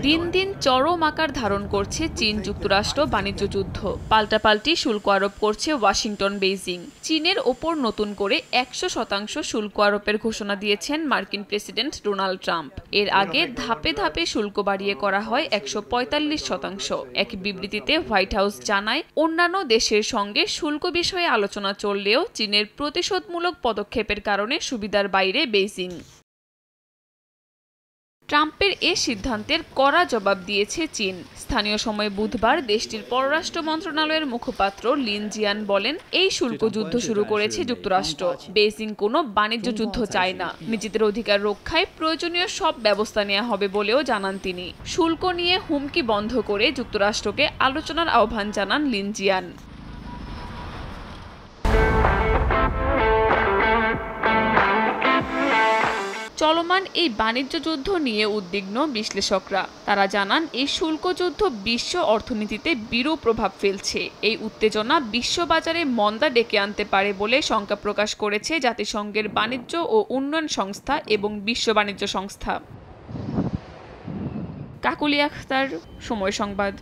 দিন দিন চরম আকার ধারণ করছে চীন যুক্তরাষ্ট্র বাণিজ্য যুদ্ধ। পাল্টাপাল্টি শুল্ক আরোপ করছে ওয়াশিংটন বেইজিং। চীনের ওপর নতুন করে 100% শুল্ক আরোপের ঘোষণা দিয়েছেন মার্কিন প্রেসিডেন্ট ডোনাল্ড ট্রাম্প। এর আগে ধাপে ধাপে শুল্ক বাড়িয়ে করা হয় 145%। এক বিবৃতিতে হোয়াইট হাউস জানায়, অন্যান্য দেশের সঙ্গে শুল্ক বিষয়ে আলোচনা চললেও চীনের প্রতিশোধমূলক পদক্ষেপের কারণে সুবিধার বাইরে বেইজিং। ট্রাম্পের এ সিদ্ধান্তের কড়া জবাব দিয়েছে চীন। স্থানীয় সময় বুধবার দেশটির পররাষ্ট্র মন্ত্রণালয়ের মুখপাত্র লিন জিয়ান বলেন, এই শুল্ক যুদ্ধ শুরু করেছে যুক্তরাষ্ট্র। বেইজিং কোনো বাণিজ্য যুদ্ধ চায় না। নিজেদের অধিকার রক্ষায় প্রয়োজনীয় সব ব্যবস্থা নেওয়া হবে বলেও জানান তিনি। শুল্ক নিয়ে হুমকি বন্ধ করে যুক্তরাষ্ট্রকে আলোচনার আহ্বান জানান লিন জিয়ান। চলমান এই বাণিজ্য যুদ্ধ নিয়ে উদ্বিগ্ন বিশ্লেষকরা। তারা জানান, এই শুল্ক যুদ্ধ বিশ্ব অর্থনীতিতে বিরূপ প্রভাব ফেলছে। এই উত্তেজনা বিশ্ববাজারে মন্দা ডেকে আনতে পারে বলে শঙ্কা প্রকাশ করেছে জাতিসংঘের বাণিজ্য ও উন্নয়ন সংস্থা এবং বিশ্ব বাণিজ্য সংস্থা। কাকুলি আখতার, সময় সংবাদ।